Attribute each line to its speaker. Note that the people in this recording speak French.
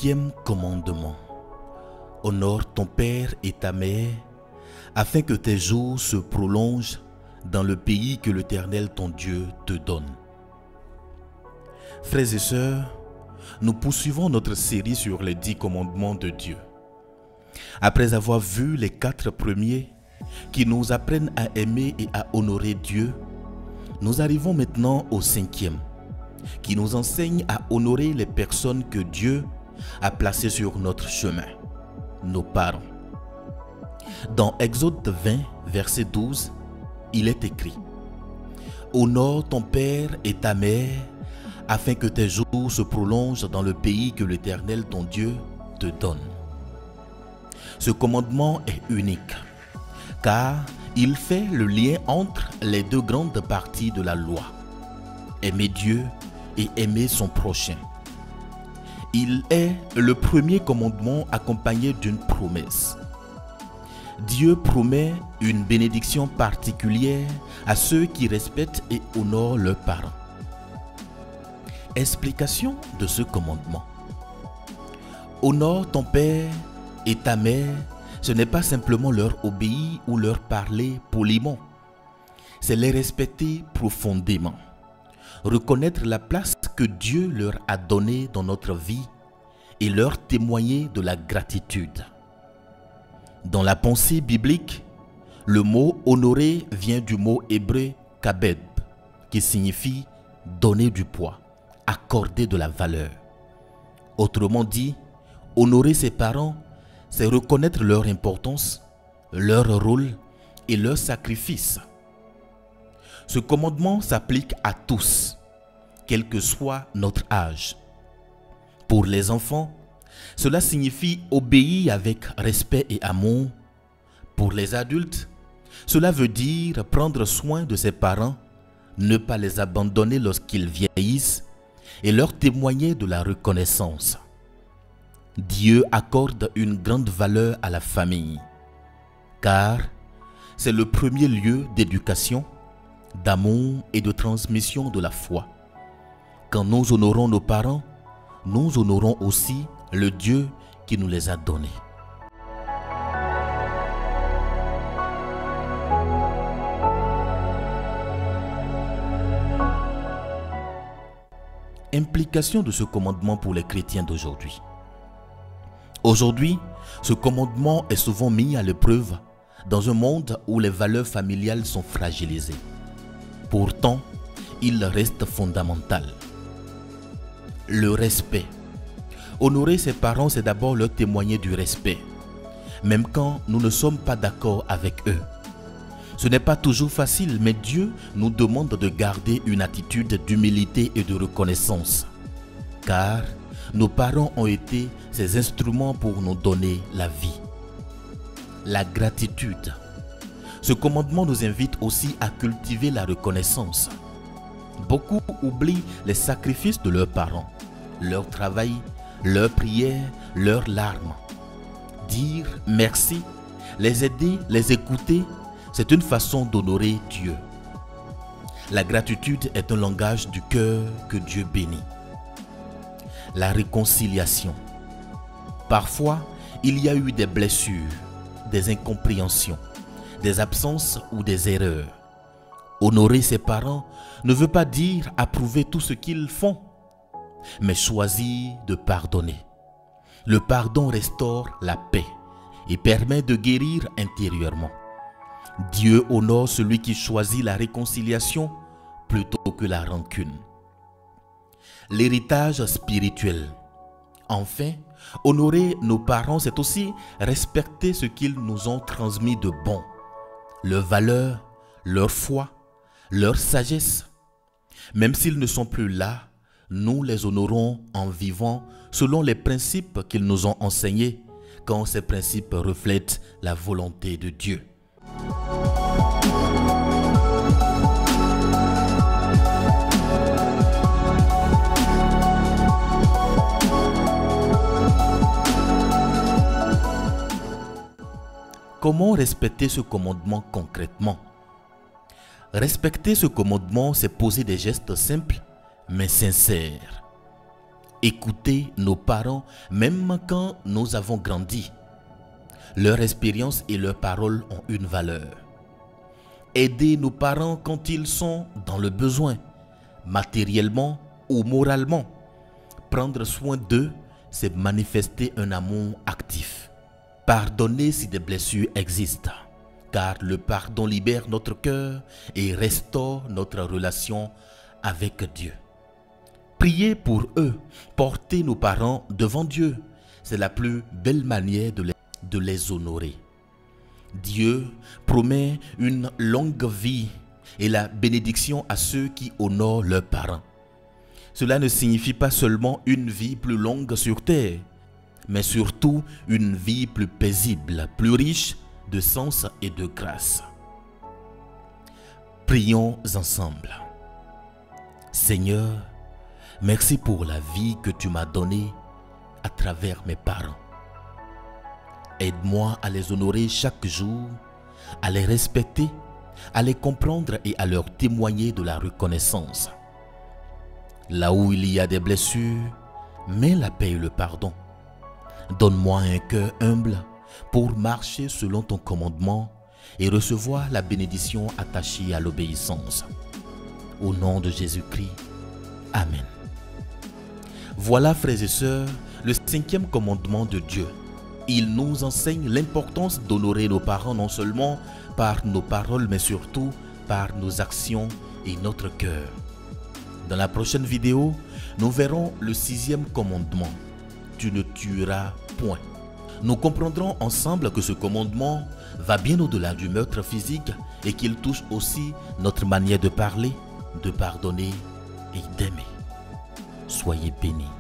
Speaker 1: 5e commandement. Honore ton père et ta mère, afin que tes jours se prolongent dans le pays que l'Éternel ton Dieu te donne. Frères et sœurs, nous poursuivons notre série sur les 10 commandements de Dieu. Après avoir vu les 4 premiers qui nous apprennent à aimer et à honorer Dieu, nous arrivons maintenant au 5e, qui nous enseigne à honorer les personnes que Dieu a placées sur notre chemin, nos parents. Dans Exode 20, verset 12, il est écrit « Honore ton père et ta mère, afin que tes jours se prolongent dans le pays que l'Éternel ton Dieu te donne. » Ce commandement est unique, car il fait le lien entre les 2 grandes parties de la loi, aimer Dieu et aimer son prochain. Il est le premier commandement accompagné d'une promesse. Dieu promet une bénédiction particulière à ceux qui respectent et honorent leurs parents. Explication de ce commandement. Honore ton père et ta mère, ce n'est pas simplement leur obéir ou leur parler poliment, c'est les respecter profondément. Reconnaître la place que Dieu leur a donnée dans notre vie et leur témoigner de la gratitude. Dans la pensée biblique, le mot honorer vient du mot hébreu kabed, qui signifie donner du poids, accorder de la valeur. Autrement dit, honorer ses parents, c'est reconnaître leur importance, leur rôle et leur sacrifice. Ce commandement s'applique à tous, quel que soit notre âge. Pour les enfants, cela signifie obéir avec respect et amour. Pour les adultes, cela veut dire prendre soin de ses parents, ne pas les abandonner lorsqu'ils vieillissent et leur témoigner de la reconnaissance. Dieu accorde une grande valeur à la famille, car c'est le premier lieu d'éducation, d'amour et de transmission de la foi. Quand nous honorons nos parents, nous honorons aussi le Dieu qui nous les a donnés. Implication de ce commandement pour les chrétiens d'aujourd'hui. Aujourd'hui, ce commandement est souvent mis à l'épreuve dans un monde où les valeurs familiales sont fragilisées. Pourtant, il reste fondamental. Le respect. Honorer ses parents, c'est d'abord leur témoigner du respect, même quand nous ne sommes pas d'accord avec eux. Ce n'est pas toujours facile, mais Dieu nous demande de garder une attitude d'humilité et de reconnaissance, car nos parents ont été ces instruments pour nous donner la vie. La gratitude. Ce commandement nous invite aussi à cultiver la reconnaissance. Beaucoup oublient les sacrifices de leurs parents, leur travail, leurs prières, leurs larmes. Dire merci, les aider, les écouter, c'est une façon d'honorer Dieu. La gratitude est un langage du cœur que Dieu bénit. La réconciliation. Parfois, il y a eu des blessures, des incompréhensions, des absences ou des erreurs. Honorer ses parents ne veut pas dire approuver tout ce qu'ils font, mais choisir de pardonner. Le pardon restaure la paix et permet de guérir intérieurement. Dieu honore celui qui choisit la réconciliation plutôt que la rancune. L'héritage spirituel. Enfin, honorer nos parents, c'est aussi respecter ce qu'ils nous ont transmis de bon, leurs valeurs, leur foi, leur sagesse. Même s'ils ne sont plus là, nous les honorons en vivant selon les principes qu'ils nous ont enseignés, quand ces principes reflètent la volonté de Dieu. Comment respecter ce commandement concrètement? Respecter ce commandement, c'est poser des gestes simples mais sincères. Écouter nos parents même quand nous avons grandi. Leur expérience et leurs paroles ont une valeur. Aider nos parents quand ils sont dans le besoin, matériellement ou moralement. Prendre soin d'eux, c'est manifester un amour actif. Pardonner si des blessures existent, car le pardon libère notre cœur et restaure notre relation avec Dieu. Prier pour eux, porter nos parents devant Dieu, c'est la plus belle manière de les honorer. Dieu promet une longue vie et la bénédiction à ceux qui honorent leurs parents. Cela ne signifie pas seulement une vie plus longue sur terre, mais surtout une vie plus paisible, plus riche de sens et de grâce. Prions ensemble. Seigneur, merci pour la vie que tu m'as donnée à travers mes parents. Aide-moi à les honorer chaque jour, à les respecter, à les comprendre et à leur témoigner de la reconnaissance. Là où il y a des blessures, mets la paix et le pardon. Donne-moi un cœur humble pour marcher selon ton commandement et recevoir la bénédiction attachée à l'obéissance. Au nom de Jésus-Christ, Amen. Voilà, frères et sœurs, le 5e commandement de Dieu. Il nous enseigne l'importance d'honorer nos parents non seulement par nos paroles, mais surtout par nos actions et notre cœur. Dans la prochaine vidéo, nous verrons le 6e commandement. Tu ne tueras point. Nous comprendrons ensemble que ce commandement va bien au-delà du meurtre physique et qu'il touche aussi notre manière de parler, de pardonner et d'aimer. Soyez bénis.